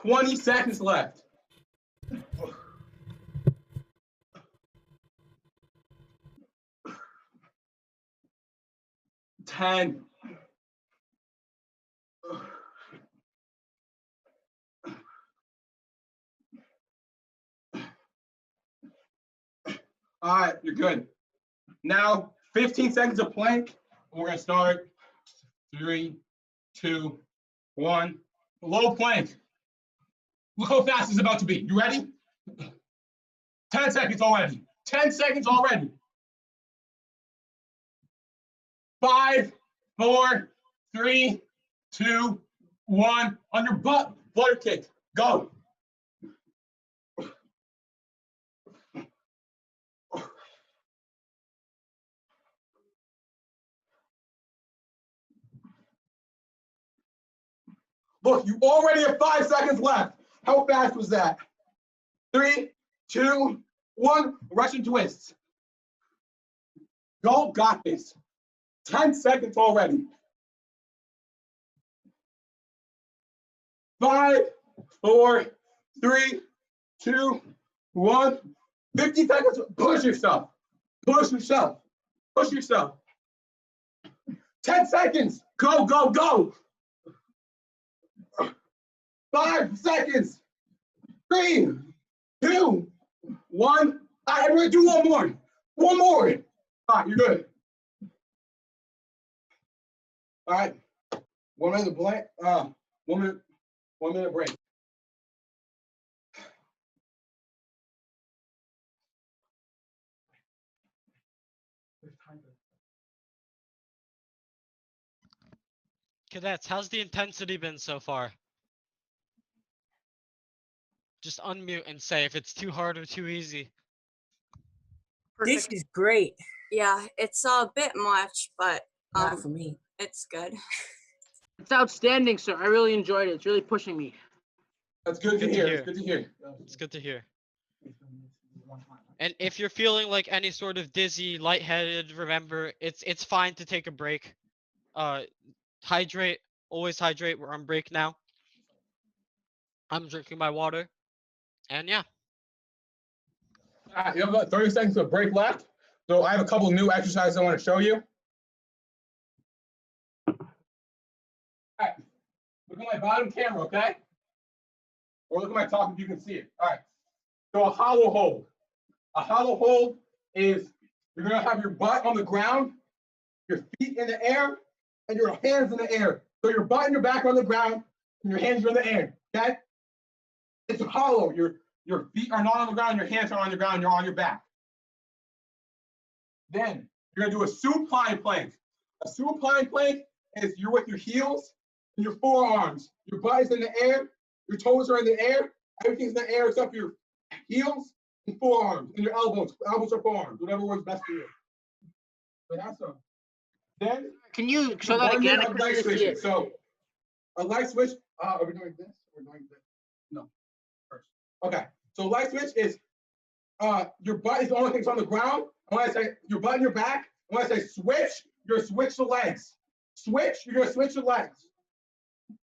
20 seconds left. 10. All right, you're good. Now, 15 seconds of plank. We're going to start 3, 2, 1. Low plank. Look how fast it's about to be. You ready? 10 seconds already. 10 seconds already. 5, 4, 3, 2, 1. On your butt. Flutter kick. Go. Look, you already have 5 seconds left. How fast was that? 3, 2, 1. Russian twists. Go, got this. 10 seconds already. 5, 4, 3, 2, 1. 50 seconds. Push yourself. Push yourself. Push yourself. 10 seconds. Go, go, go. 5 seconds. 3, 2, 1. I'm going to do one more. One more. All right, you're good. All right. 1 minute blank. 1 minute break. Cadets, how's the intensity been so far? Just unmute and say if it's too hard or too easy. This is great. Yeah, it's a bit much, but Not for me. it's good. It's outstanding, sir. I really enjoyed it. It's really pushing me. That's good to hear. It's good to hear. It's good to hear. And if you're feeling like any sort of dizzy, lightheaded, remember, it's fine to take a break. Hydrate. Always hydrate. We're on break now. I'm drinking my water. And yeah. All right, you have about 30 seconds of break left. So I have a couple new exercises I want to show you. All right, look at my bottom camera, okay? Or look at my top if you can see it. All right, so a hollow hold. A hollow hold is you're gonna have your butt on the ground, your feet in the air, and your hands in the air. So your butt and your back are on the ground, and your hands are in the air, okay? It's hollow. Your feet are not on the ground, your hands are on the ground, you're on your back. Then you're gonna do a supine plank. A supine plank is you're with your heels and your forearms. Your butt is in the air, your toes are in the air, everything's in the air except your heels and forearms and your elbows. Elbows or forearms, whatever works best for you. But that's all. Then Can you show that again? I couldn't really see it. So a light switch. Are we doing this? We're doing this. No. First. Okay. So light switch is your butt is the only thing that's on the ground. And when I say your butt and your back, and when I say switch, you're gonna switch the legs. Switch, you're gonna switch the legs.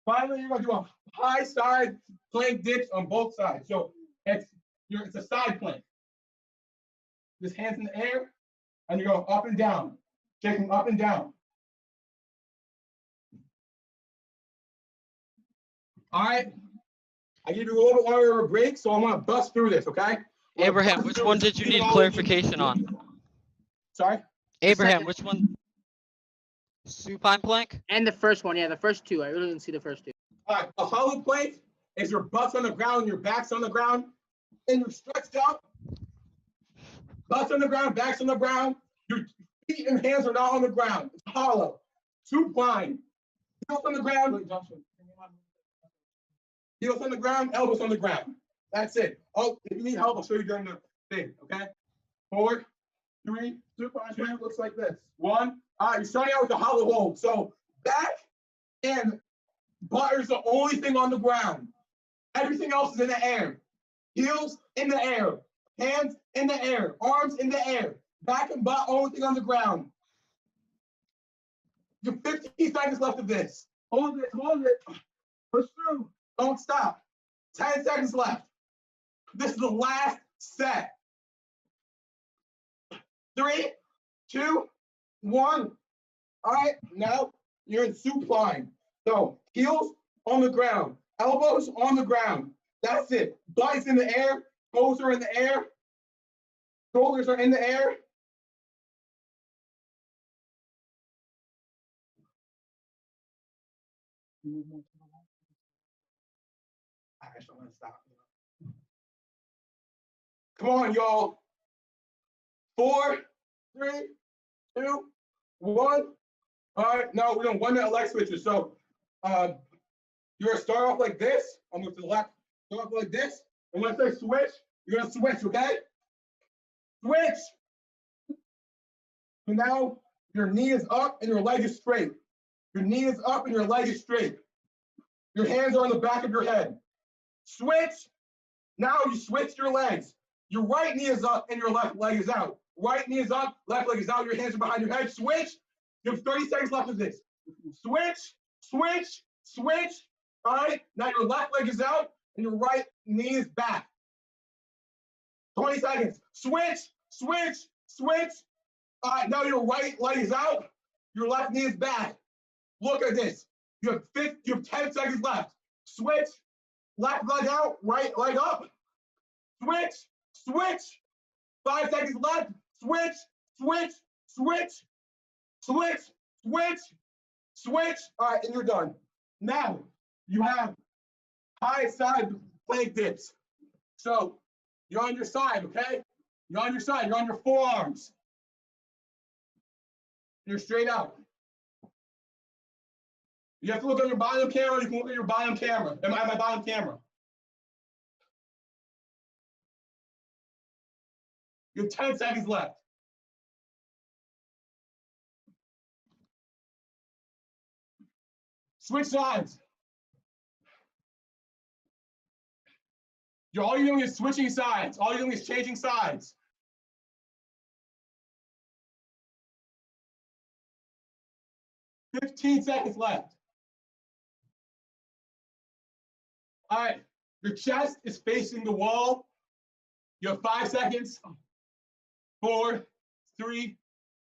Finally, you're gonna do a high side plank dips on both sides. So it's a side plank. Just hands in the air, and you're going up and down, shaking up and down. All right. I give you a little bit longer of a break, so I want to bust through this, okay? Abraham, which one did you need clarification on? Sorry? Abraham, which one? Supine plank? And the first one, yeah, the first two. I really didn't see the first two. All right, a hollow plank is your butt's on the ground, your back's on the ground, and you're stretched out. Butt's on the ground, back's on the ground. Your feet and hands are not on the ground. It's hollow. Supine. Heels on the ground. Heels on the ground, elbows on the ground. That's it. Oh, if you need help, I'll show you during the thing, okay? 4, 3, 2, looks like this. 1. All right, you're starting out with the hollow hold. So back and butt is the only thing on the ground. Everything else is in the air. Heels in the air. Hands in the air. Arms in the air. Back and butt, only thing on the ground. You have 15 seconds left of this. Hold it, hold it. Push through. Don't stop. 10 seconds left. This is the last set. 3, 2, 1. All right, now you're in supine. So heels on the ground, elbows on the ground. That's it. Butt is in the air, toes are in the air, shoulders are in the air. I actually want to stop. Come on, y'all. 4, 3, 2, 1. All right, now we're doing 1 minute leg switches. So you're gonna start off like this. I'll move to the left. Start off like this. And when I say switch, you're gonna switch, okay? Switch. So now your knee is up and your leg is straight. Your knee is up and your leg is straight. Your hands are on the back of your head. Switch. Now you switch your legs. Your right knee is up and your left leg is out. Right knee is up, left leg is out. Your hands are behind your head. Switch. You have 30 seconds left of this. Switch, switch, switch. All right. Now your left leg is out and your right knee is back. 20 seconds. Switch, switch, switch. All right. Now your right leg is out. Your left knee is back. Look at this. You have 10 seconds left. Switch. Left leg out, right leg up. Switch, switch. 5 seconds left. Switch, switch, switch, switch, switch, switch. All right, and you're done. Now you have high side plank dips. So you're on your side, okay? You're on your side. You're on your forearms. You're straight out. You have to look at your bottom camera. You can look at your bottom camera. Am I at my bottom camera? You have 10 seconds left. Switch sides. All you're doing is switching sides. All you're doing is changing sides. "15 seconds left. All right, your chest is facing the wall. You have 5 seconds. 4, 3,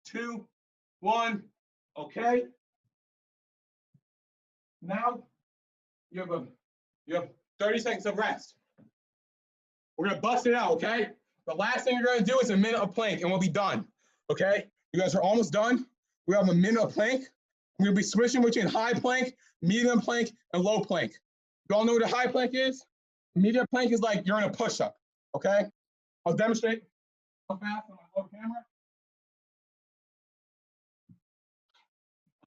2, 1. Okay. Now you have 30 seconds of rest. We're gonna bust it out, okay? The last thing you're gonna do is a minute of plank, and we'll be done. Okay? You guys are almost done. We have a minute of plank. We're gonna be switching between high plank, medium plank, and low plank. You all know what a high plank is? Medium plank is like you're in a push-up. Okay? I'll demonstrate how fast on my low camera.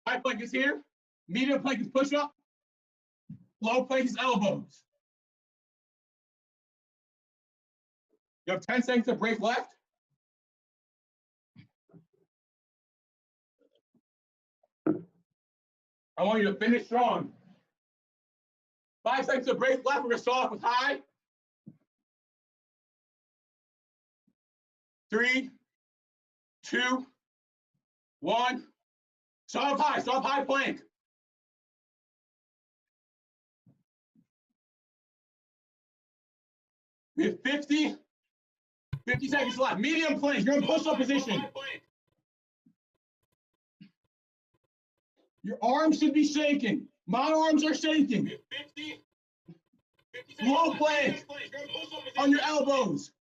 High plank is here. Medium plank is push-up. Low plank is elbows. You have 10 seconds of break left. I want you to finish strong. 5 seconds of break left. We're gonna start off with high. 3, 2, 1. Start off high plank. We have 50 seconds left. Medium plank, you're in push-up position. Your arms should be shaking. My arms are shaking. 50 low plank on your elbows.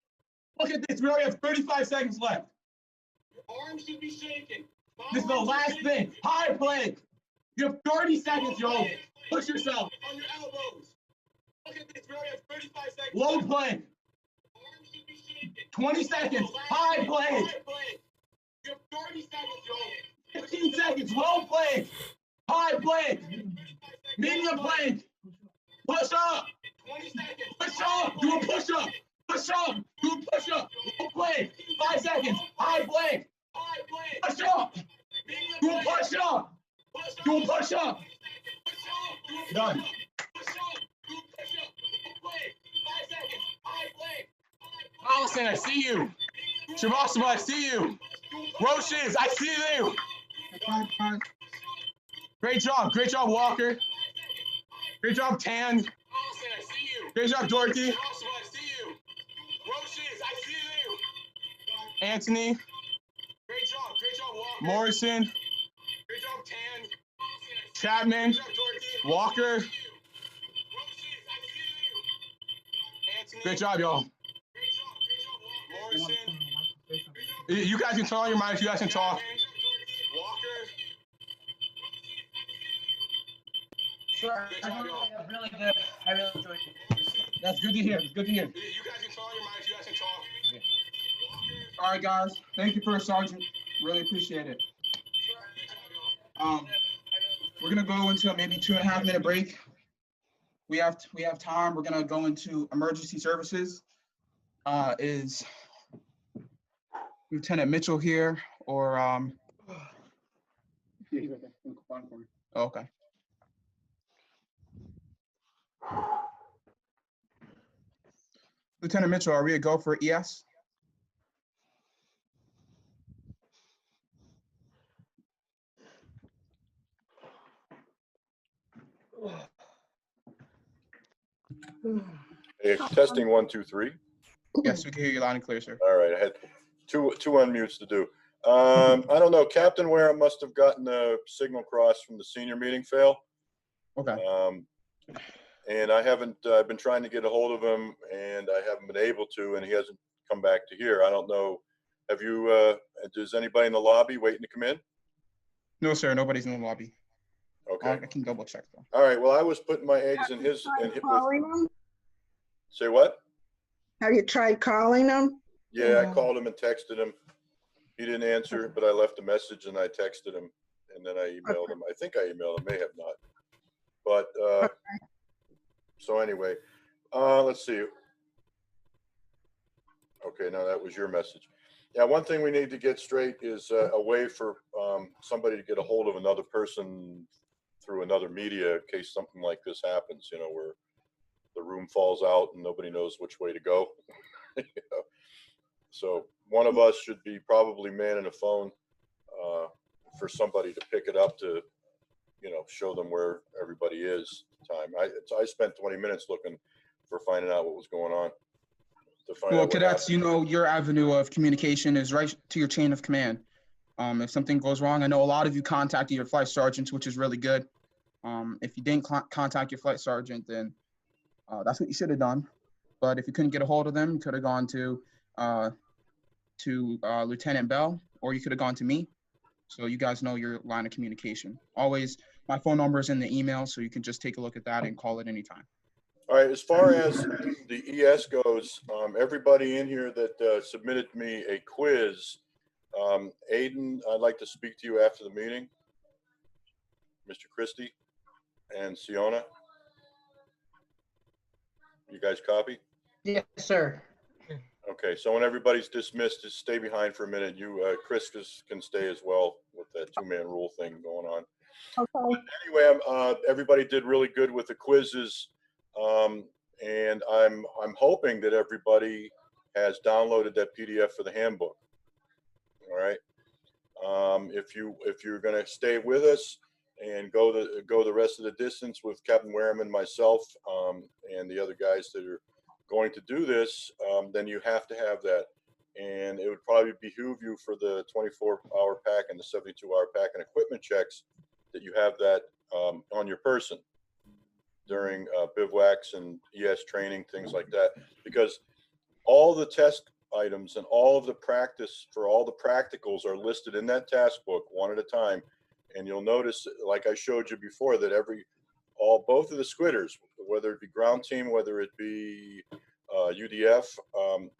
Look at this, we already have 35 seconds left. Your arms should be shaking. This is the last thing. High plank. You have 30 seconds, y'all. Push yourself on your elbows. Look at this, we already have 35 seconds. Low plank. 20 seconds. High plank. You have 30 seconds, y'all. 15 seconds. Low plank. High plank. Medium plank. Push up. 20 seconds. Push up. Do a push up. Push up. Do a push up. Low plank. 5 seconds. High plank. Push up. Do a push up. Do a push up. Done. Allison, I see you. Shavasana, I see you. Roches, I see you. Great job, Walker. Great job, Tan. Allison, I see you. Great job, Dorothy. Ross, I see you. Roshis, I see you. Anthony, Great job, Walker. Morrison, Great job, Tan. Chapman, Great job, Dorothy. Walker. Roshis, I see you. Anthony. Great job, y'all. Great job, Walker. Morrison. You guys can turn on your mics. You guys can talk. Walker. Sure. Good job, y'all. Really good. I really enjoyed it. That's good to hear. It's good to hear. You guys can turn on your mics. You guys can talk. Yeah. All right, guys. Thank you for Sergeant. Really appreciate it. We're gonna go into maybe 2.5 minute break. We have time. We're gonna go into emergency services. Is Lieutenant Mitchell here or okay. Lieutenant Mitchell, are we a go for ES? Hey, testing 1, 2, 3. Yes, we can hear you loud and clear, sir. All right, I had two unmutes to do. I don't know. Captain Wareham must have gotten a signal cross from the senior meeting fail. Okay. And I haven't. I've been trying to get a hold of him, and I haven't been able to, and he hasn't come back to here. I don't know. Have you? Does anybody in the lobby waiting to come in? No, sir. Nobody's in the lobby. Okay. I can double check though. All right. Well, I was putting my eggs in his. Calling him? Say what? Have you tried calling him? Yeah, I called him and texted him. He didn't answer, but I left a message and I texted him, and then I emailed him. I think I emailed him, may have not. But so anyway, let's see. Okay, now that was your message. Yeah, one thing we need to get straight is a way for somebody to get a hold of another person through another media in case something like this happens, you know, where the room falls out and nobody knows which way to go. You know? So one of us should be probably manning a phone for somebody to pick it up to, you know, show them where everybody is. Time. I spent 20 minutes looking for finding out what was going on. To find Well, out cadets, you know, your avenue of communication is right to your chain of command. If something goes wrong, I know a lot of you contacted your flight sergeants, which is really good. If you didn't contact your flight sergeant, then that's what you should have done. But if you couldn't get a hold of them, you could have gone to Lieutenant Bell, or you could have gone to me. So you guys know your line of communication. Always, my phone number is in the email, so you can just take a look at that and call it anytime. All right, as far as the ES goes, everybody in here that submitted me a quiz, Aiden, I'd like to speak to you after the meeting. Mr. Christie and Siona. You guys copy? Yes, sir. Okay, so when everybody's dismissed, just stay behind for a minute. You, Chris can stay as well with that two-man rule thing going on. Okay. Anyway, everybody did really good with the quizzes, and I'm hoping that everybody has downloaded that PDF for the handbook. All right. If you're going to stay with us and go the rest of the distance with Captain Wareham and myself, and the other guys that are going to do this, then you have to have that. And it would probably behoove you for the 24-hour pack and the 72-hour pack and equipment checks that you have that on your person during bivouacs and ES training, things like that, because all the test items and all of the practice for all the practicals are listed in that task book one at a time. And you'll notice, like I showed you before, that both of the squitters, whether it be ground team, whether it be UDF,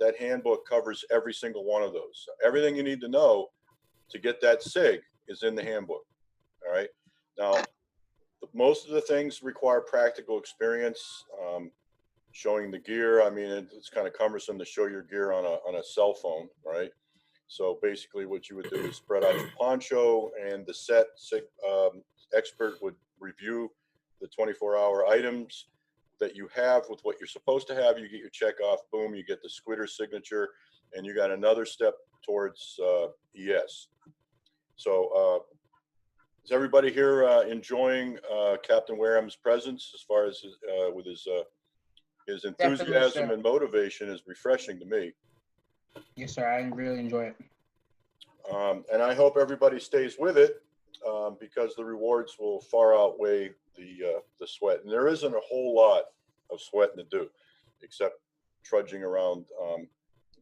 that handbook covers every single one of those. Everything you need to know to get that SIG is in the handbook. All right. Now, most of the things require practical experience, showing the gear. I mean, it's kind of cumbersome to show your gear on a cell phone, right? So basically what you would do is spread out your poncho, and the SIG expert would review the 24-hour items that you have with what you're supposed to have. You get your check off, boom, you get the squitter signature, and you got another step towards ES. So is everybody here enjoying Captain Wareham's presence as far as with his His Definitely, enthusiasm sir. and motivation is refreshing to me. Yes, sir. I really enjoy it. And I hope everybody stays with it because the rewards will far outweigh the sweat. And there isn't a whole lot of sweating to do, except trudging around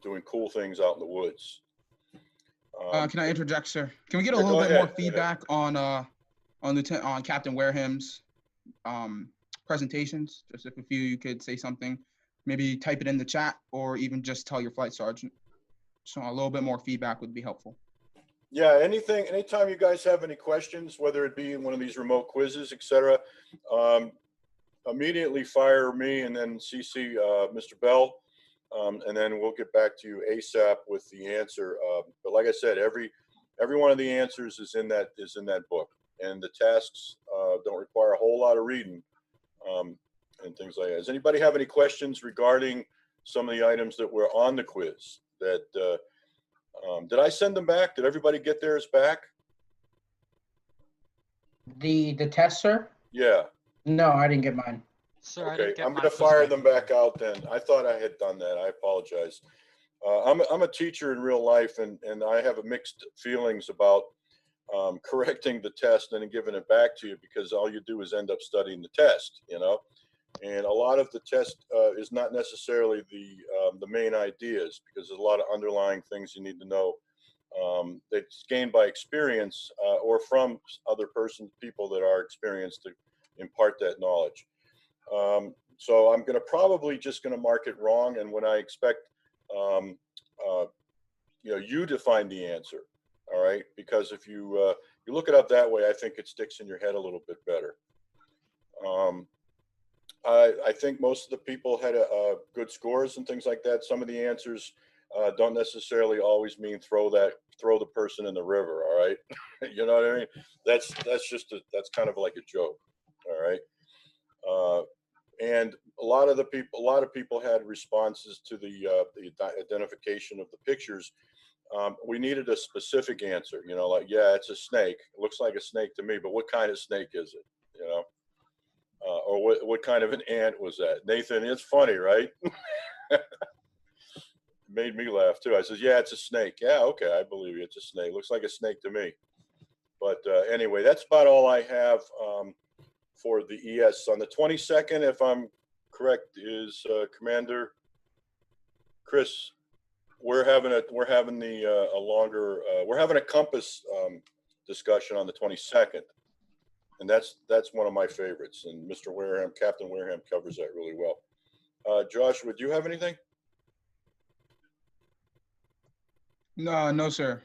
doing cool things out in the woods. Can I interject, sir? Can we get a yeah, little go bit more ahead. feedback on Captain Wareham's presentations? Just if a few you could say something, maybe type it in the chat or even just tell your flight sergeant. So a little bit more feedback would be helpful. Yeah, anytime you guys have any questions, whether it be in one of these remote quizzes, etc., immediately fire me and then CC Mr. Bell, and then we'll get back to you ASAP with the answer. But like I said, every one of the answers is in that book, and the tasks don't require a whole lot of reading and things like that. Does anybody have any questions regarding some of the items that were on the quiz? That did I send them back? Did everybody get theirs back? The test, sir? Yeah. No, I didn't get mine. Sir, I Okay, didn't get I'm my going to quiz fire back them either. back out then. I thought I had done that. I apologize. I'm a teacher in real life, and I have a mixed feelings about correcting the test and then giving it back to you, because all you do is end up studying the test, you know. And a lot of the test is not necessarily the main ideas, because there's a lot of underlying things you need to know that's gained by experience or from other people that are experienced to impart that knowledge. So I'm going to probably just going to mark it wrong, and when I expect you to find the answer, all right? Because if you look it up that way, I think it sticks in your head a little bit better. I think most of the people had good scores and things like that. Some of the answers don't necessarily always mean throw the person in the river. All right, you know what I mean? That's kind of like a joke. All right, and a lot of people had responses to the identification of the pictures. We needed a specific answer. You know, like, yeah, it's a snake. It looks like a snake to me, but what kind of snake is it? You know. Or what kind of an ant was that? Nathan, it's funny, right? Made me laugh too. I says, yeah, it's a snake. Yeah, okay, I believe you. It's a snake. Looks like a snake to me. But anyway, that's about all I have for the ES. On the 22nd, if I'm correct, is Commander Chris. We're having a compass discussion on the 22nd. And that's one of my favorites. And Mr. Wareham, Captain Wareham covers that really well. Joshua, do you have anything? No, sir.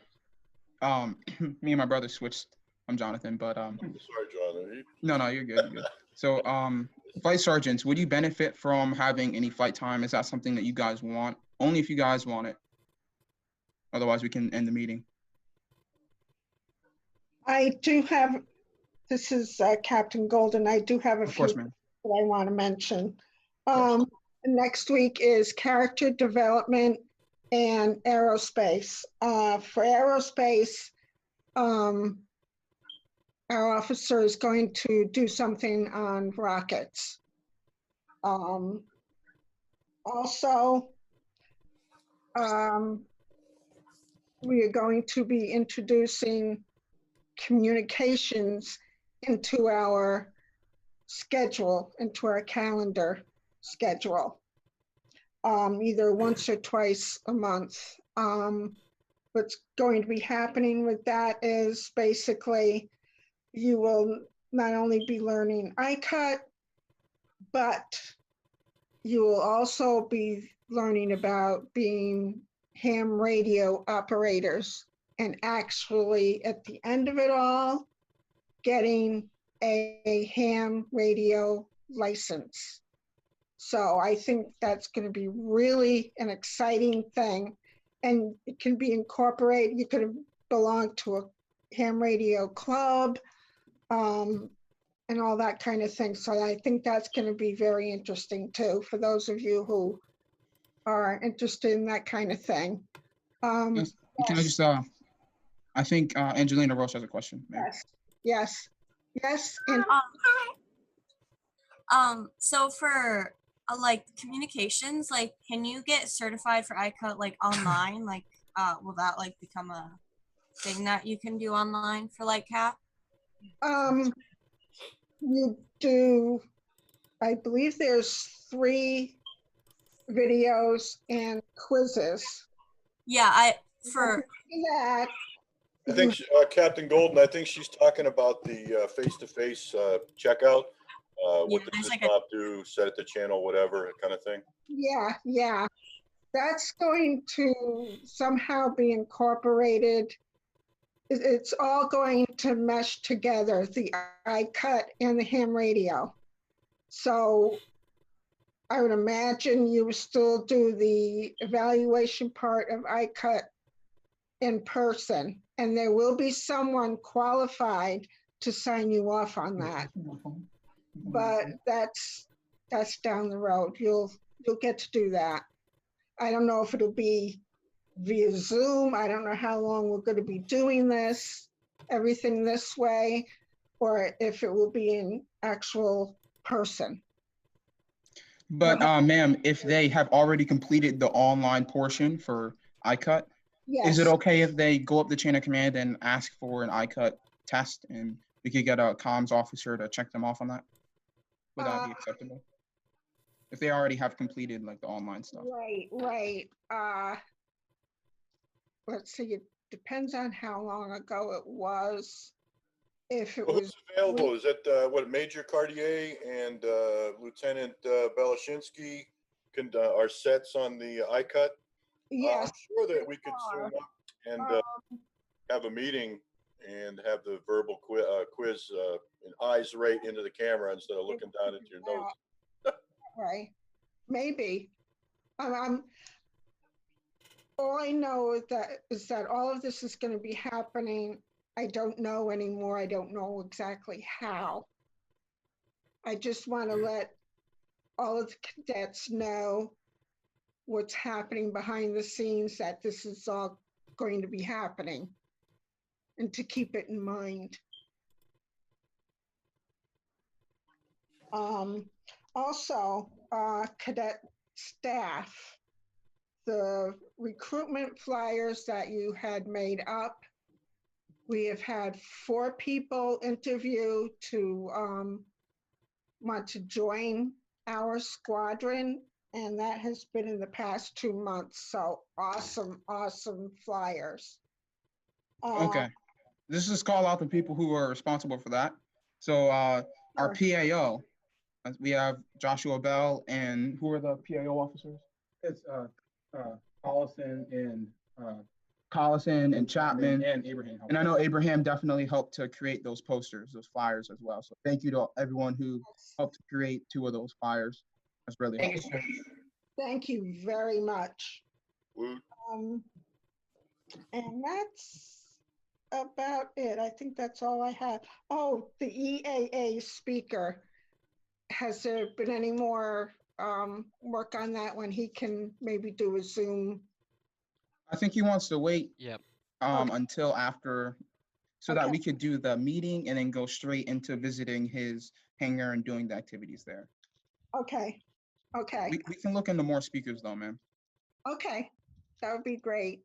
Me and my brother switched. I'm Jonathan, but Sorry, Jonathan. no, you're good. You're good. So, flight sergeants, would you benefit from having any flight time? Is that something that you guys want? Only if you guys want it. Otherwise, we can end the meeting. I do have, this is Captain Golden. I do have a Of few course, that ma'am. I want to mention. course. Next week is character development and aerospace. For aerospace, our officer is going to do something on rockets. Also, we are going to be introducing communications into our schedule, into our calendar schedule, either once or twice a month. What's going to be happening with that is basically you will not only be learning ICUT, but you will also be learning about being ham radio operators, and actually at the end of it all, getting a ham radio license. So I think that's going to be really an exciting thing, and it can be incorporated. You could belong to a ham radio club and all that kind of thing. So I think that's going to be very interesting too, for those of you who are interested in that kind of thing. Yes. Can I just, I think Angelina Roche has a question. Ma'am. Yes. And So for like communications, like can you get certified for iCut like online? Like will that like become a thing that you can do online for like CAP? You do, I believe there's 3 videos and quizzes. Yeah, for That, I think Captain Golden, I think she's talking about the face-to-face checkout. What Yeah, does there's this like a- mop do, set it to channel, whatever kind of thing. yeah. That's going to somehow be incorporated. It's all going to mesh together, the iCut and the ham radio. So I would imagine you still do the evaluation part of iCut in person, and there will be someone qualified to sign you off on that. But that's down the road. You'll get to do that. I don't know if it'll be via Zoom. I don't know how long we're going to be doing everything this way, or if it will be in actual person. But ma'am, if they have already completed the online portion for iCut, is it Yes. okay if they go up the chain of command and ask for an iCut test, and we could get a comms officer to check them off on that? Would that be acceptable? If they already have completed like the online stuff. Right. Let's see, it depends on how long ago it was. If it Well, was, who's available? Is that what Major Cartier and Lieutenant Belashinsky are sets on the iCut? yes. I'm sure that we could zoom up and um, have a meeting and have the verbal quiz and eyes right into the camera instead of looking down into your notes. Right, maybe. All I know is that all of this is going to be happening. I don't know anymore. I don't know exactly how. I just want to let all of the cadets know what's happening behind the scenes, that this is all going to be happening, and to keep it in mind. Also, cadet staff, the recruitment flyers that you had made up, we have had 4 people interview to want to join our squadron, and that has been in the past 2 months. So awesome flyers. Okay. This is call out the people who are responsible for that. So our PAO, we have Joshua Bell, and who are the PAO officers? It's Collison Collison and Chapman. and Abraham. And I know Abraham definitely helped to create those posters, those flyers as well. So thank you to everyone who helped to create 2 of those flyers. That's really helpful. Thank you very much. Woot. And that's about it. I think that's all I have. Oh, the EAA speaker. Has there been any more work on that when he can maybe do a Zoom? I think he wants to wait Yep. until after, so that Okay. we could do the meeting and then go straight into visiting his hangar and doing the activities there. Okay. We can look into more speakers though, man. Okay, that would be great.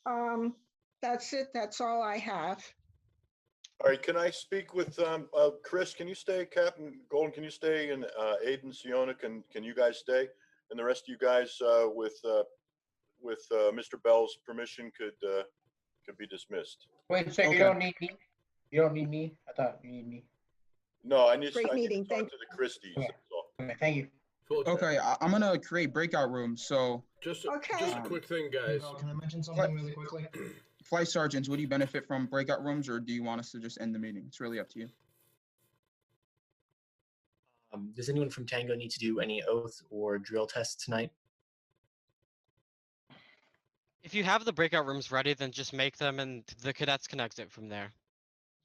That's it. That's all I have. All right, can I speak with Chris? Can you stay, Captain Golden? Can you stay? And Aiden, Siona, can you guys stay? And the rest of you guys, with Mr. Bell's permission, could be dismissed. Wait, so Okay. you don't need me? You don't need me? I thought you need me. No, I need Great to meeting, talk thank to the Christies. Okay. That's all. Okay, thank you. Okay, I'm gonna create breakout rooms. So Just Okay. a quick thing, guys. Can I mention something really quickly? flight sergeants, would you benefit from breakout rooms, or do you want us to just end the meeting? It's really up to you. Does anyone from Tango need to do any oath or drill tests tonight? If you have the breakout rooms ready, then just make them and the cadets can exit from there.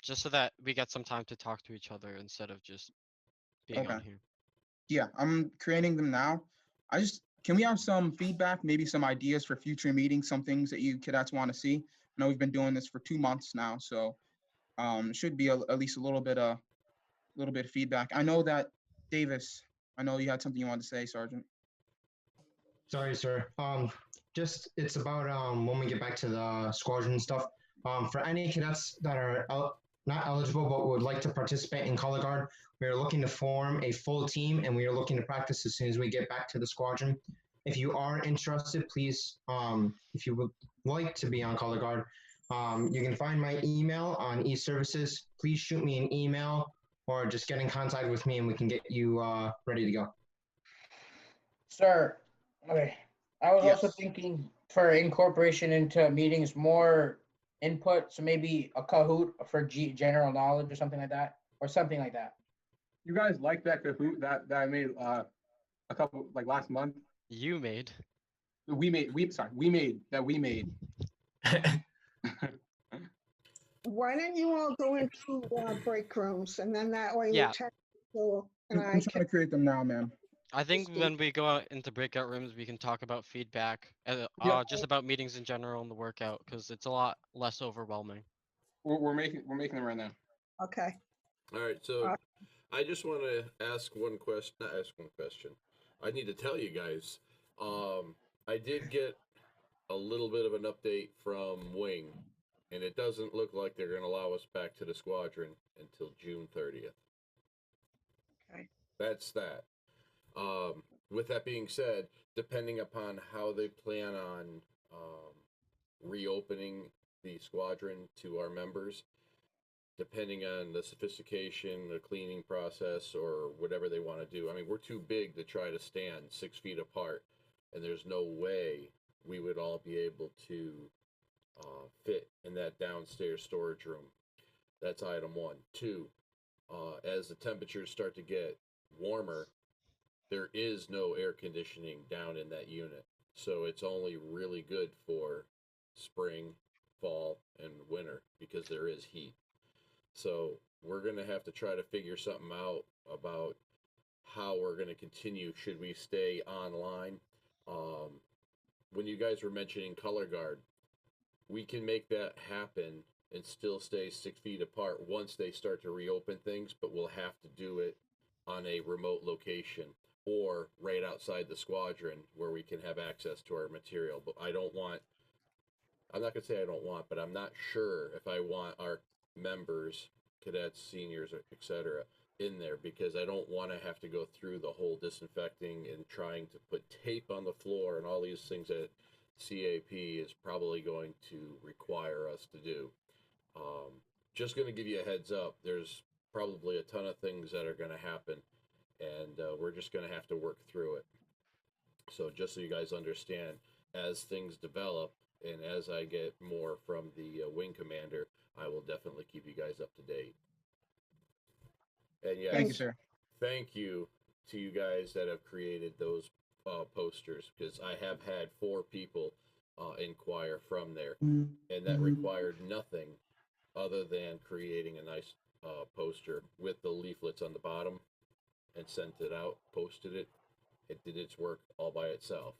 Just so that we get some time to talk to each other instead of just being on Okay. here. Yeah, I'm creating them now. Can we have some feedback, maybe some ideas for future meetings, some things that you cadets want to see? I know we've been doing this for 2 months now, so should be at least a little bit of feedback. I know that Davis, I know you had something you wanted to say, Sergeant. Sorry, sir. Just it's about when we get back to the squadron stuff. For any cadets that are not eligible but would like to participate in color guard, we are looking to form a full team, and we are looking to practice as soon as we get back to the squadron. If you are interested, please, if you would like to be on color guard, you can find my email on e-services. Please shoot me an email or just get in contact with me, and we can get you ready to go. Sir, okay. I was also Yes. thinking for incorporation into meetings, more input. So maybe a Kahoot for general knowledge or something like that, You guys like that Kahoot that I made a couple like last month? You made. We made. Why don't you all go into break rooms, and then that way Yeah. technical and I'm I trying can. to create them now, man. I think Just when we go out into breakout rooms, we can talk about feedback, Yeah. just about meetings in general and the workout, because it's a lot less overwhelming. We're making them right now. Okay. All right, so I just want to ask one question. Not ask one question. I need to tell you guys. I did get a little bit of an update from Wing, and it doesn't look like they're going to allow us back to the squadron until June 30th. Okay. That's that. With that being said, depending upon how they plan on reopening the squadron to our members, depending on the sophistication, the cleaning process, or whatever they want to do. I mean, we're too big to try to stand 6 feet apart, and there's no way we would all be able to fit in that downstairs storage room. That's item one. Two, as the temperatures start to get warmer, there is no air conditioning down in that unit. So it's only really good for spring, fall, and winter because there is heat. So we're going to have to try to figure something out about how we're going to continue. Should we stay online? When you guys were mentioning color guard, we can make that happen and still stay 6 feet apart once they start to reopen things, but we'll have to do it on a remote location or right outside the squadron where we can have access to our material. But I'm not going to say I don't want, but I'm not sure if I want our members, cadets, seniors, etc. in there, because I don't want to have to go through the whole disinfecting and trying to put tape on the floor and all these things that CAP is probably going to require us to do. Just going to give you a heads up, there's probably a ton of things that are going to happen, and we're just going to have to work through it. So just so you guys understand, as things develop and as I get more from the wing commander, I will definitely keep you guys up to date. And yes, Thank you, sir. thank you to you guys that have created those posters, because I have had 4 people inquire from there, and that required nothing other than creating a nice poster with the leaflets on the bottom and sent it out, posted it. It did its work all by itself.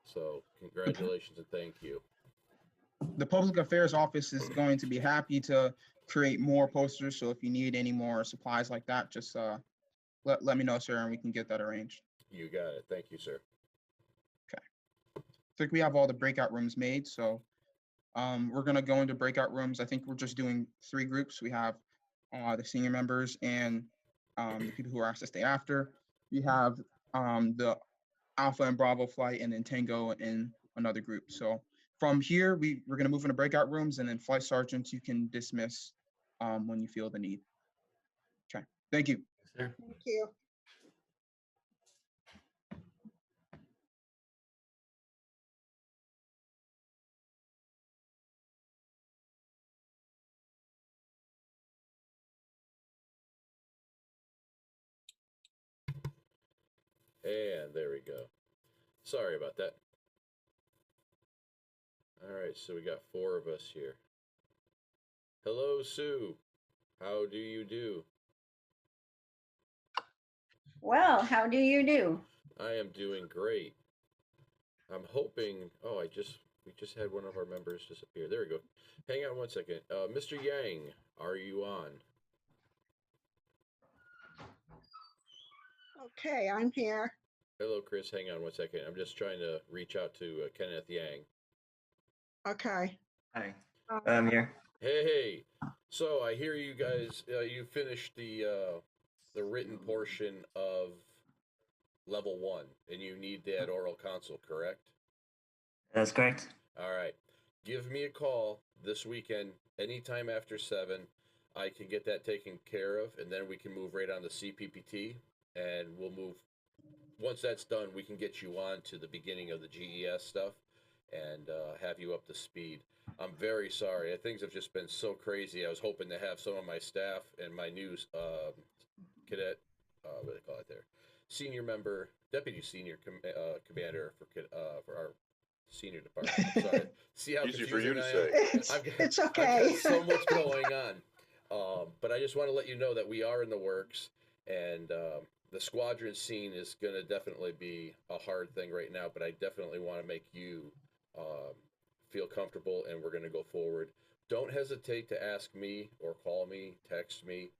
So congratulations and thank you. The Public Affairs Office is going to be happy to create more posters. So if you need any more supplies like that, just let me know, sir, and we can get that arranged. You got it. Thank you, sir. Okay. I think we have all the breakout rooms made. So we're going to go into breakout rooms. I think we're just doing 3 groups. We have the senior members and the people who are asked to stay after. We have the Alpha and Bravo flight, and then Tango in another group. So from here, we're going to move into breakout rooms, and then flight sergeants, you can dismiss when you feel the need. Okay, thank you. Sir. Thank you. And there we go. Sorry about that. All right, so we got 4 of us here. Hello, Sue. How do you do? Well, how do you do? I am doing great. I'm hoping. Oh, we just had one of our members disappear. There we go. Hang on one second. Mr. Yang, are you on? Okay, I'm here. Hello, Chris. Hang on one second. I'm just trying to reach out to Kenneth Yang. Okay. Hi, Uh, I'm here. Hey. So I hear you guys. You finished the written portion of level 1, and you need that oral console, correct? That's correct. All right. Give me a call this weekend, anytime after 7. I can get that taken care of, and then we can move right on to CPPT, and we'll move. Once that's done, we can get you on to the beginning of the GES stuff and have you up to speed. I'm very sorry. Things have just been so crazy. I was hoping to have some of my staff and my new cadet, what do they call it there? Senior member, deputy senior commander for our senior department. I'm sorry. See how Easy for you confusing to I say. am? It's I've okay. got so much going on. But I just want to let you know that we are in the works, and the squadron scene is going to definitely be a hard thing right now, but I definitely want to make you feel comfortable, and we're going to go forward. Don't hesitate to ask me or call me, text me,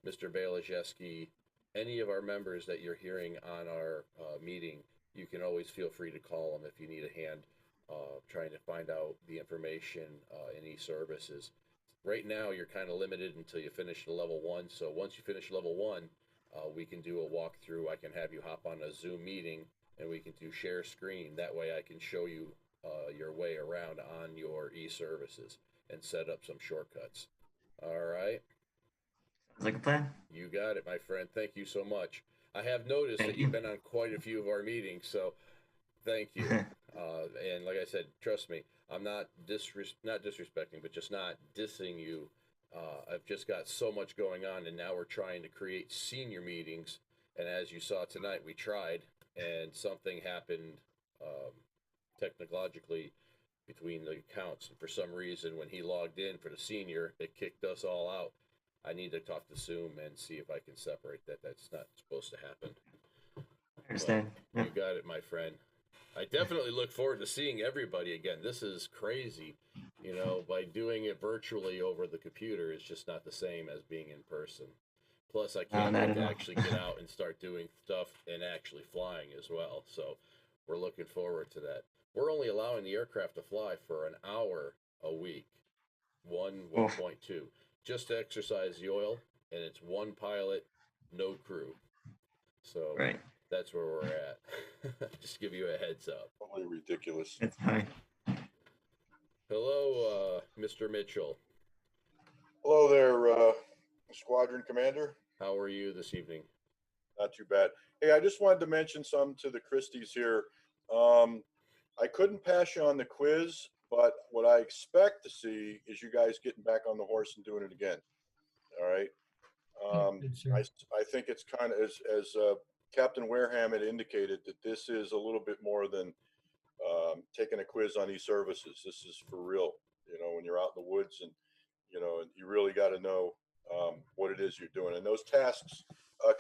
Mr. Belajeski, any of our members that you're hearing on our meeting. You can always feel free to call them if you need a hand trying to find out the information in e-services. Right now, you're kind of limited until you finish the level 1. So once you finish level 1, we can do a walkthrough. I can have you hop on a Zoom meeting, and we can do share screen. That way I can show you your way around on your e-services and set up some shortcuts. All right? Sounds like a plan. You got it, my friend. Thank you so much. I have noticed Thank that you. you've been on quite a few of our meetings, so thank you. And like I said, trust me, I'm not disrespecting, but just not dissing you. I've just got so much going on, and now we're trying to create senior meetings. And as you saw tonight, we tried, and something happened technologically between the accounts. And for some reason, when he logged in for the senior, it kicked us all out. I need to talk to Zoom and see if I can separate that. That's not supposed to happen. I understand. You got it, my friend. I definitely look forward to seeing everybody again. This is crazy. You know, by doing it virtually over the computer is just not the same as being in person. Plus, I can't not wait at to all. actually get out and start doing stuff and actually flying as well. So we're looking forward to that. We're only allowing the aircraft to fly for an hour a week, 1.2, just to exercise the oil, and it's one pilot, no crew. So Right. that's where we're at. Just give you a heads up. Totally ridiculous. It's fine. Hello, Mr. Mitchell. Hello there, Squadron Commander. How are you this evening? Not too bad. Hey, I just wanted to mention some to the Christies here. I couldn't pass you on the quiz, but what I expect to see is you guys getting back on the horse and doing it again. All right. I think it's kind of as Captain Wareham had indicated that this is a little bit more than taking a quiz on e-services. This is for real. You know, when you're out in the woods and you really got to know what it is you're doing, and those tasks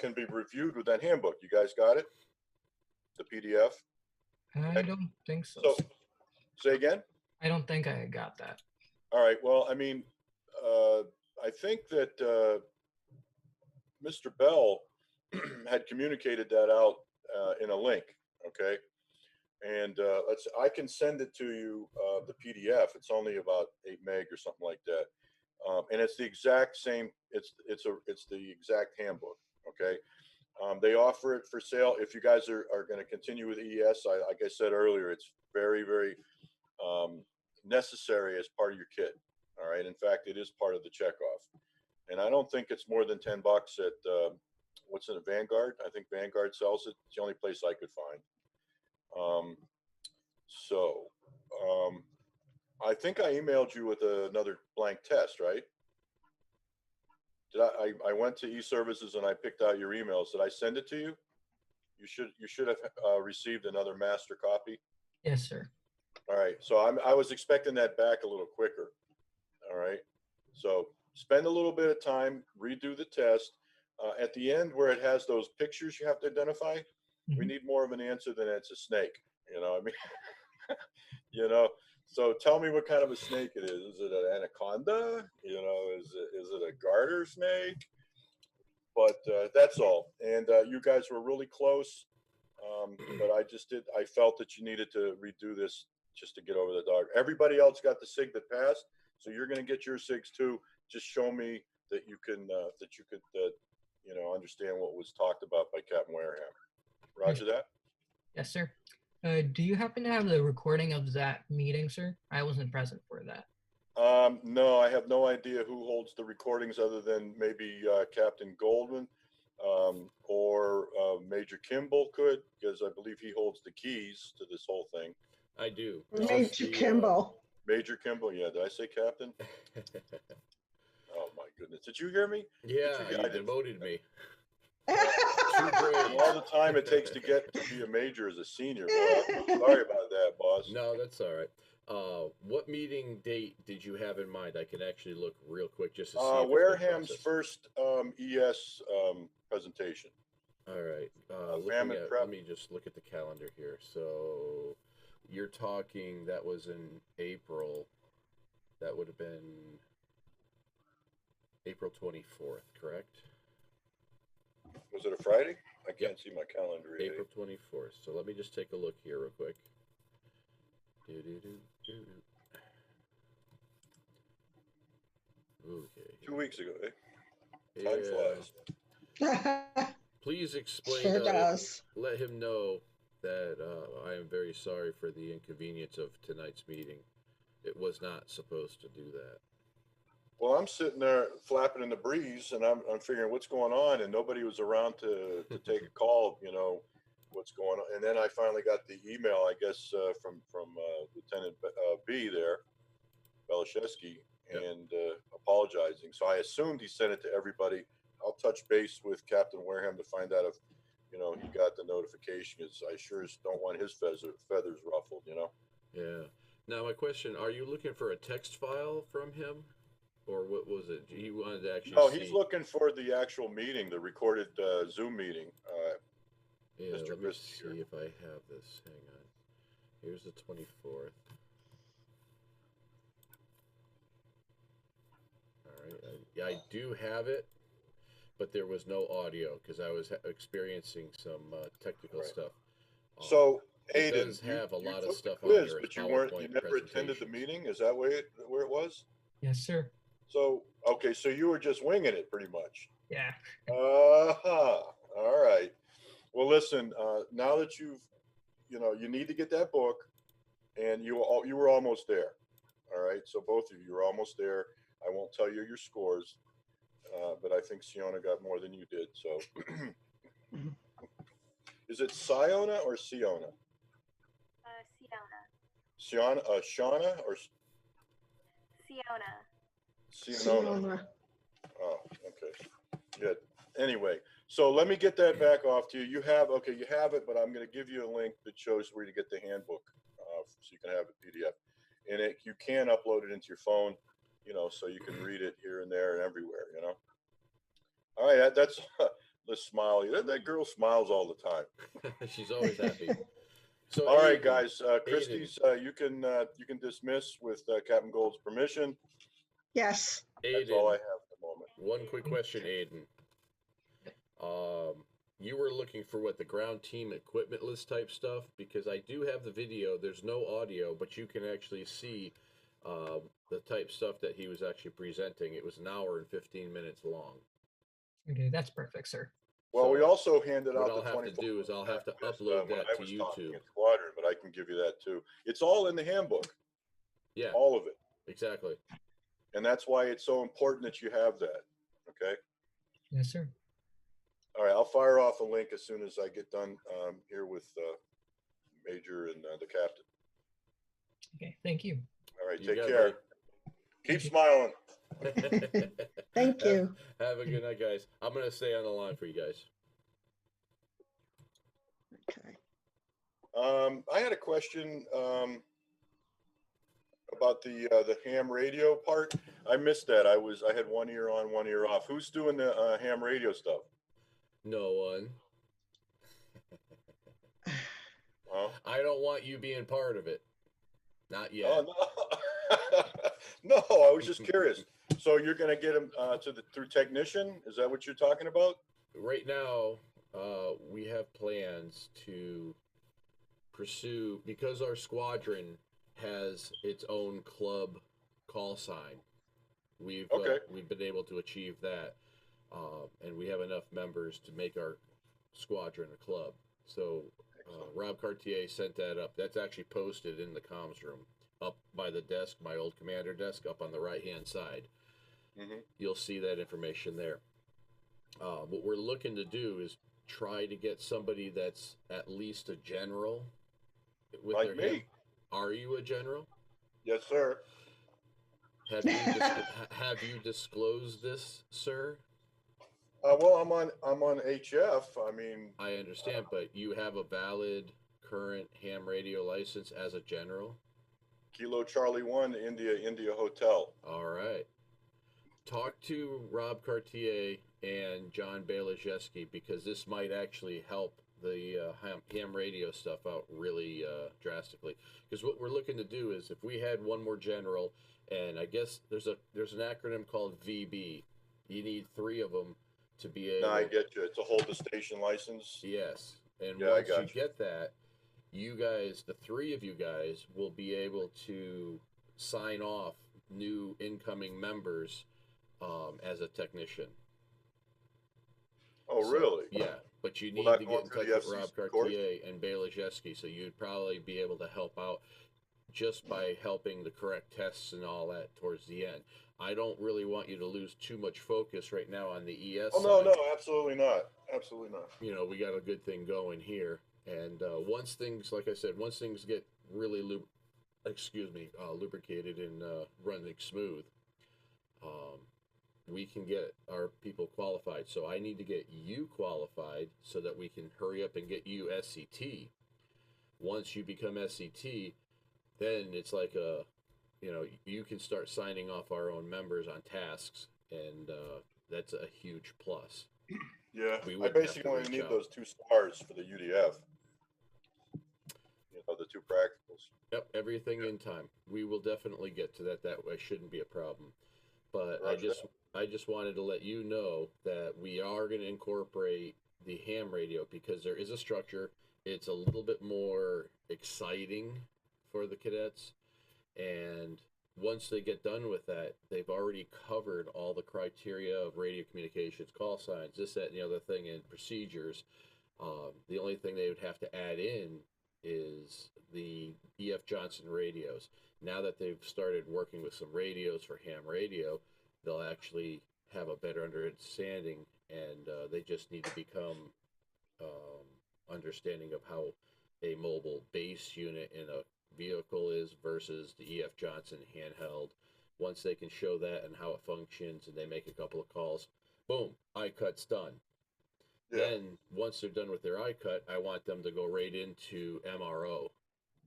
can be reviewed with that handbook. You guys got it? The PDF? I don't think so. So, say again? I don't think I got that. All right. Well, I mean, I think that Mr. Bell had communicated that out in a link. Okay. And I can send it to you, the PDF. It's only about 8 meg or something like that. And it's the exact same. It's the exact handbook. Okay. They offer it for sale. If you guys are going to continue with ES, like I said earlier, it's very, very necessary as part of your kit. All right. In fact, it is part of the checkoff. And I don't think it's more than $10 at what's in a Vanguard. I think Vanguard sells it. It's the only place I could find. I think I emailed you with another blank test, right? Did I went to e-services and I picked out your emails. Did I send it to you? You should have received another master copy. Yes, sir. All right. So I was expecting that back a little quicker. All right. So spend a little bit of time, redo the test. At the end where it has those pictures you have to identify, we need more of an answer than it's a snake. You know, I mean, you know, so tell me what kind of a snake it is. Is it an anaconda? You know, is it a garter snake? But that's all. And you guys were really close. But I felt that you needed to redo this just to get over the dog. Everybody else got the SIG that passed, so you're going to get your SIGs too. Just show me that you can, understand what was talked about by Captain Wareham. Roger that. Yes, sir. Do you happen to have the recording of that meeting, sir? I wasn't present for that. No, I have no idea who holds the recordings other than maybe Captain Goldman or Major Kimball could, because I believe he holds the keys to this whole thing. I do. Major Kimball. Major Kimball, yeah. Did I say Captain? Oh my goodness! Did you hear me? Yeah, you demoted me. All the time it takes to get to be a major as a senior. Boy, I'm sorry about that, boss. No, that's all right. What meeting date did you have in mind? I can actually look real quick just to see. If Wareham's first ES presentation. All right. Let me just look at the calendar here. So you're talking that was in April. That would have been April 24th, correct? Was it a Friday? I can't see my calendar. April 24th. So let me just take a look here real quick. Okay. 2 weeks ago, eh? Time flies. Please explain. Sure does. Let him know that I am very sorry for the inconvenience of tonight's meeting. It was not supposed to do that. Well, I'm sitting there flapping in the breeze, and I'm figuring what's going on, and nobody was around to take a call. What's going on. And then I finally got the email, I guess, from Lieutenant B there, Belashevsky, and apologizing. So I assumed he sent it to everybody. I'll touch base with Captain Wareham to find out if he got the notification. Because I sure as don't want his feathers ruffled. Yeah. Now my question: are you looking for a text file from him, or what was it? He wanted to actually. No, he's looking for the actual meeting, the recorded Zoom meeting. Yeah, Mr. let me Christie see if I have this. Hang on. Here's the 24th. All right. Yeah, I do have it, but there was no audio because I was experiencing some technical stuff. So, it Aiden, does have a lot of took the stuff quiz, on here. but you never attended the meeting. Is that where it was? Yes, sir. So, okay, so you were just winging it pretty much. Yeah. All right. Well, listen, now that you need to get that book, and you were almost there. All right. So both of you are almost there. I won't tell you your scores, but I think Siona got more than you did. So is it Siona or Siona? Siona. Shauna or Siona? Oh, okay. Good. Anyway, so let me get that back off to you. You have it, but I'm going to give you a link that shows where to get the handbook, so you can have it PDF. And you can upload it into your phone, so you can read it here and there and everywhere, All right, that's the smile. That girl smiles all the time. She's always happy. So, all right, guys, Christie's, you can dismiss with Captain Gold's permission. Yes. That's all I have at the moment. One quick question, Aiden. You were looking for what, the ground team equipment list type stuff? Because I do have the video. There's no audio, but you can actually see the type stuff that he was actually presenting. It was an hour and 15 minutes long. Okay, that's perfect, sir. Well, we also handed out what the I'll have to do is I'll have to upload that to YouTube. Squadron, but I can give you that too. It's all in the handbook. Yeah. All of it. Exactly. And that's why it's so important that you have that. Okay. Yes, sir. All right, I'll fire off a link as soon as I get done here with Major and the captain. Okay, thank you. All right, take care. Keep smiling. Thank you. Have a good night, guys. I'm going to stay on the line for you guys. Okay. I had a question about the ham radio part. I missed that. I had 1 ear on, 1 ear off. Who's doing the ham radio stuff? No one. Huh? I don't want you being part of it. Not yet. Oh, no. No, I was just curious. So you're gonna get them through technician? Is that what you're talking about? Right now, we have plans to pursue, because our squadron has its own club call sign. We've been able to achieve that, and we have enough members to make our squadron a club. So Rob Cartier sent that up. That's actually posted in the comms room, up by the desk, my old commander desk, up on the right-hand side. Mm-hmm. You'll see that information there. What we're looking to do is try to get somebody that's at least a general. With Like their me. Are you a general? Yes, sir. Have you disclosed this, sir? Well, I'm on HF. I mean, I understand, but you have a valid current ham radio license as a general? Kilo Charlie 1, India Hotel. All right. Talk to Rob Cartier and John Belajeski, because this might actually help the ham radio stuff out really drastically. Because what we're looking to do is, if we had one more general, and I guess there's an acronym called VB. You need 3 of them to be able. No, I get you. It's a hold the station license. Yes, and yeah, once you get that, you guys, the 3 of you guys, will be able to sign off new incoming members as a technician. Oh, really? Yeah, but you need Will that to go get in through touch the with Rob FCC Cartier and Belajeski, so you'd probably be able to help out just by helping the correct tests and all that towards the end. I don't really want you to lose too much focus right now on the ES Oh, side. no, absolutely not. Absolutely not. You know, we got a good thing going here. And once things, like I said, once things get really lubricated and running smooth, we can get our people qualified. So I need to get you qualified so that we can hurry up and get you SCT. Once you become SCT, then it's like you can start signing off our own members on tasks, and that's a huge plus. Yeah, We I wouldn't have basically to only reach need out. those 2 stars for the UDF. You know, the 2 practicals. Yep, everything in time. We will definitely get to that. That way shouldn't be a problem. But I just wanted to let you know that we are going to incorporate the ham radio, because there is a structure. It's a little bit more exciting for the cadets, and once they get done with that, they've already covered all the criteria of radio communications, call signs, this, that, and the other thing, and procedures. The only thing they would have to add in is the E.F. Johnson radios. Now that they've started working with some radios for ham radio, they'll actually have a better understanding, and they just need to become understanding of how a mobile base unit in a vehicle is versus the E.F. Johnson handheld. Once they can show that and how it functions, and they make a couple of calls, boom, iCut's done. Yeah. Then once they're done with their iCut, I want them to go right into MRO,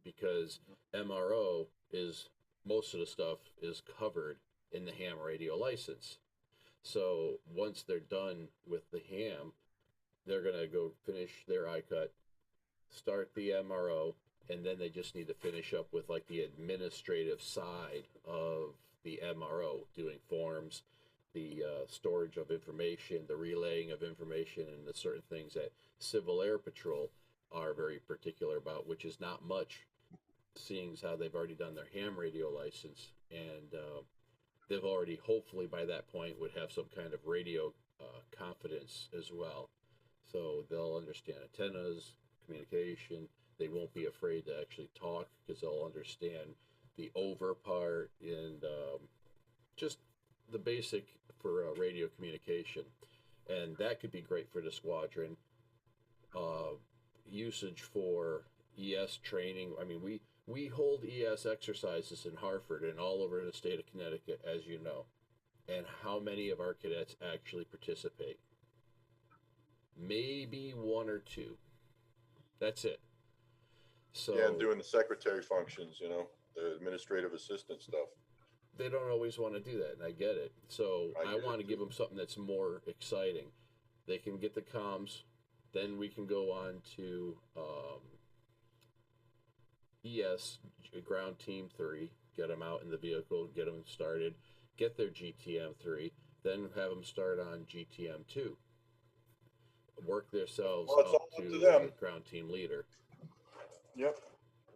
because MRO is, most of the stuff is covered in the ham radio license. So once they're done with the ham, they're going to go finish their iCut, start the MRO, and then they just need to finish up with like the administrative side of the MRO, doing forms, the storage of information, the relaying of information, and the certain things that Civil Air Patrol are very particular about, which is not much, seeing as how they've already done their ham radio license, and they've already, hopefully by that point, would have some kind of radio confidence as well. So they'll understand antennas, communication. They won't be afraid to actually talk, because they'll understand the over part and just the basic for radio communication. And that could be great for the squadron. Usage for ES training. I mean, we hold ES exercises in Hartford and all over the state of Connecticut, as you know. And how many of our cadets actually participate? Maybe 1 or 2. That's it. So Yeah, and doing the secretary functions, you know, the administrative assistant stuff. They don't always want to do that, and I get it. So I want to give them something that's more exciting. They can get the comms, then we can go on to ES Ground Team 3, get them out in the vehicle, get them started, get their GTM3, then have them start on GTM2. Work themselves Well, it's up all up to to them. ground team leader. Yep.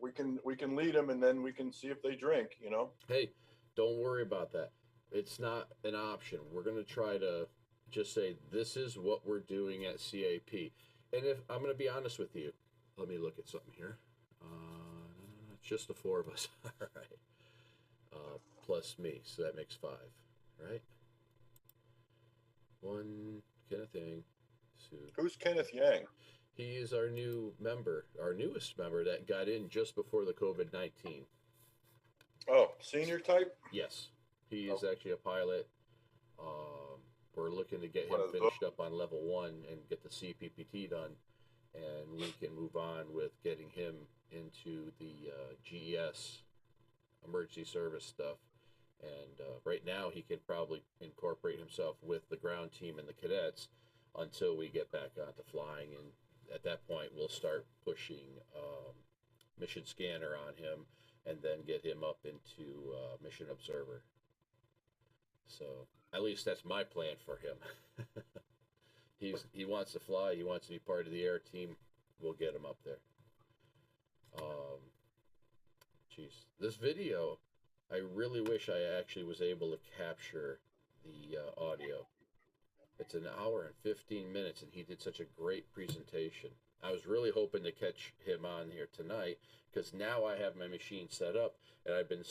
We can lead them, and then we can see if they drink. You know. Hey, don't worry about that. It's not an option. We're going to try to just say, this is what we're doing at CAP. And if I'm going to be honest with you, let me look at something here. It's just the 4 of us. All right. Plus me. So that makes 5, right? 1, Kenneth Yang. Who's Kenneth Yang? He is our new member, our newest member that got in just before the COVID-19. Oh, senior type? Yes. He is actually a pilot. We're looking to get him One of finished up on level 1 and get the CPPT done. And we can move on with getting him into the GES emergency service stuff. And right now he can probably incorporate himself with the ground team and the cadets until we get back onto flying. And at that point, we'll start pushing mission scanner on him and then get him up into mission observer. So at least that's my plan for him. He wants to fly. He wants to be part of the air team. We'll get him up there. Geez, this video, I really wish I actually was able to capture the audio. It's an hour and 15 minutes, and he did such a great presentation. I was really hoping to catch him on here tonight, because now I have my machine set up, and I've been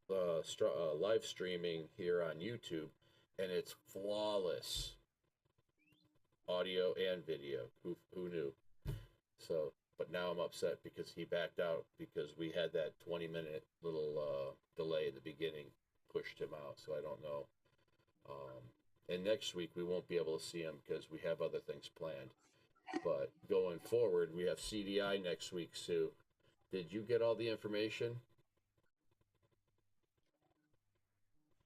live streaming here on YouTube, and it's flawless. Audio and video. Who knew? So, but now I'm upset because he backed out because we had that 20-minute little delay in the beginning, pushed him out. So I don't know. And next week we won't be able to see him because we have other things planned. But going forward, we have CDI next week, Sue. Did you get all the information?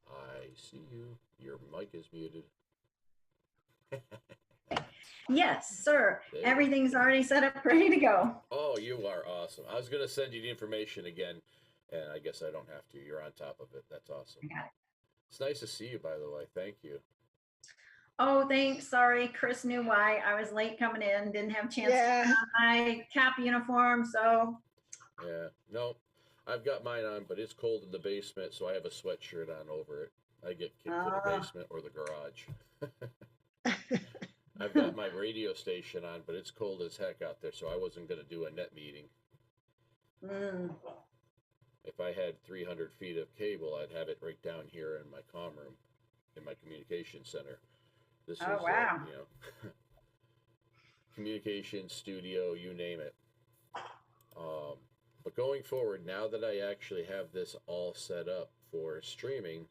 I see you. Your mic is muted. Yes, sir. There. Everything's already set up, ready to go. Oh, you are awesome. I was going to send you the information again, and I guess I don't have to. You're on top of it. That's awesome. Yeah. It's nice to see you, by the way. Thank you. Oh, thanks. Sorry, Chris knew why. I was late coming in. Didn't have a chance to put on my cap uniform, so. Yeah. No, I've got mine on, but it's cold in the basement, so I have a sweatshirt on over it. I get kicked to the basement or the garage. I've got my radio station on, but it's cold as heck out there, so I wasn't going to do a net meeting. If I had 300 feet of cable, I'd have it right down here in my comm room, in my communication center. This is, wow. you know, communication studio, you name it. But going forward, now that I actually have this all set up for streaming,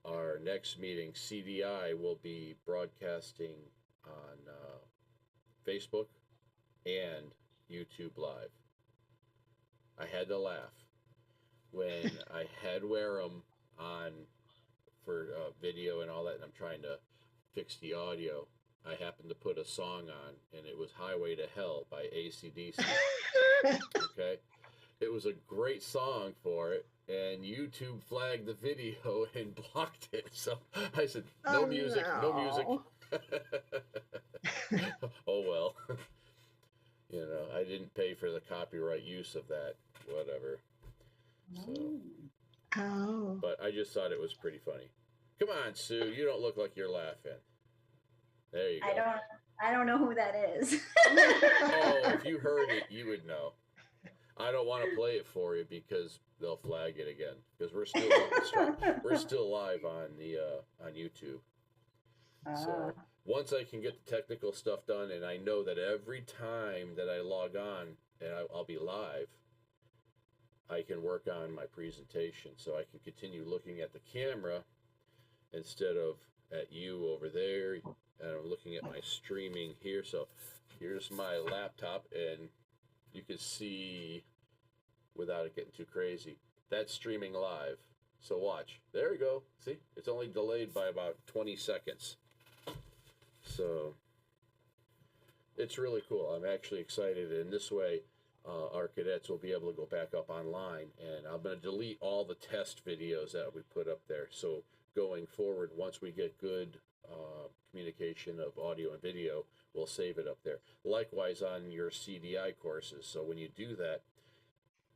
our next meeting, CDI, will be broadcasting on Facebook and YouTube Live. I had to laugh when I had Wareham on for video and all that, and I'm trying to fix the audio. I happened to put a song on, and it was Highway to Hell by AC/DC. Okay? It was a great song for it, and YouTube flagged the video and blocked it. So I said, no music, no music. Oh, well. You know, I didn't pay for the copyright use of that, whatever. So, but I just thought it was pretty funny. Come on, Sue, you don't look like you're laughing. There you go. I don't know who that is. Oh, if you heard it, you would know. I don't want to play it for you because they'll flag it again. Because we're still live on the on YouTube. So once I can get the technical stuff done, and I know that every time that I log on and I'll be live, I can work on my presentation, so I can continue looking at the camera instead of at you over there, and I'm looking at my streaming here. So here's my laptop, and you can see, without it getting too crazy, that's streaming live. So watch. There we go. See? It's only delayed by about 20 seconds. So it's really cool. I'm actually excited. And this way, our cadets will be able to go back up online. And I'm going to delete all the test videos that we put up there. So going forward, once we get good communication of audio and video, we'll save it up there. Likewise on your CDI courses. So when you do that,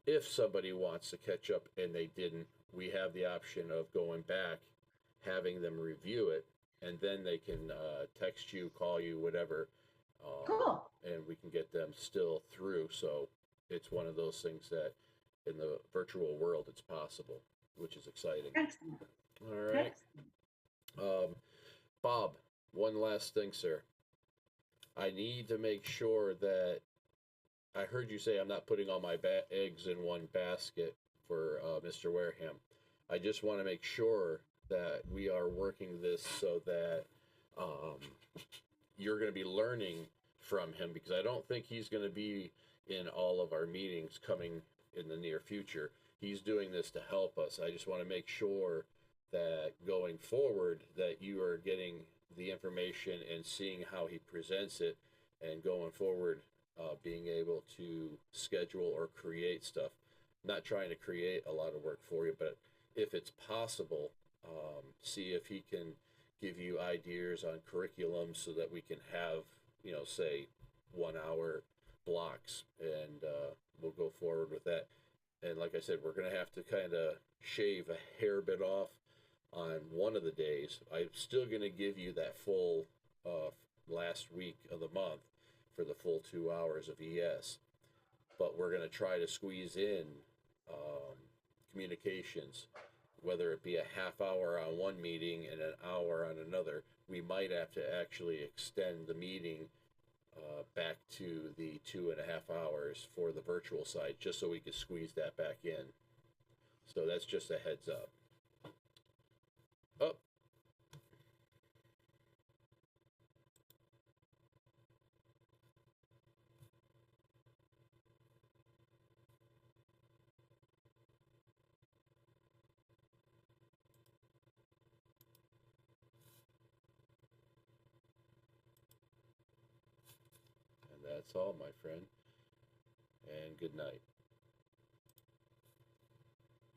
if somebody wants to catch up and they didn't, we have the option of going back, having them review it, and then they can text you, call you, whatever. Cool. And we can get them still through. So it's one of those things that in the virtual world, it's possible, which is exciting. Excellent. All right. Bob, one last thing, sir. I need to make sure that I heard you say I'm not putting all my eggs in one basket for Mr. Wareham. I just want to make sure that we are working this so that you're going to be learning from him, because I don't think he's going to be in all of our meetings coming in the near future. He's doing this to help us. I just want to make sure that going forward that you are getting the information and seeing how he presents it, and going forward being able to schedule or create stuff. Not trying to create a lot of work for you, but if it's possible, see if he can give you ideas on curriculum so that we can have, you know, say 1 hour blocks, and we'll go forward with that. And like I said, we're going to have to kind of shave a hair bit off on one of the days. I'm still going to give you that full last week of the month for the full 2 hours of ES. But we're going to try to squeeze in communications, whether it be a half hour on one meeting and an hour on another. We might have to actually extend the meeting back to the 2.5 hours for the virtual side, just so we could squeeze that back in. So that's just a heads up. Oh. And that's all, my friend. And good night.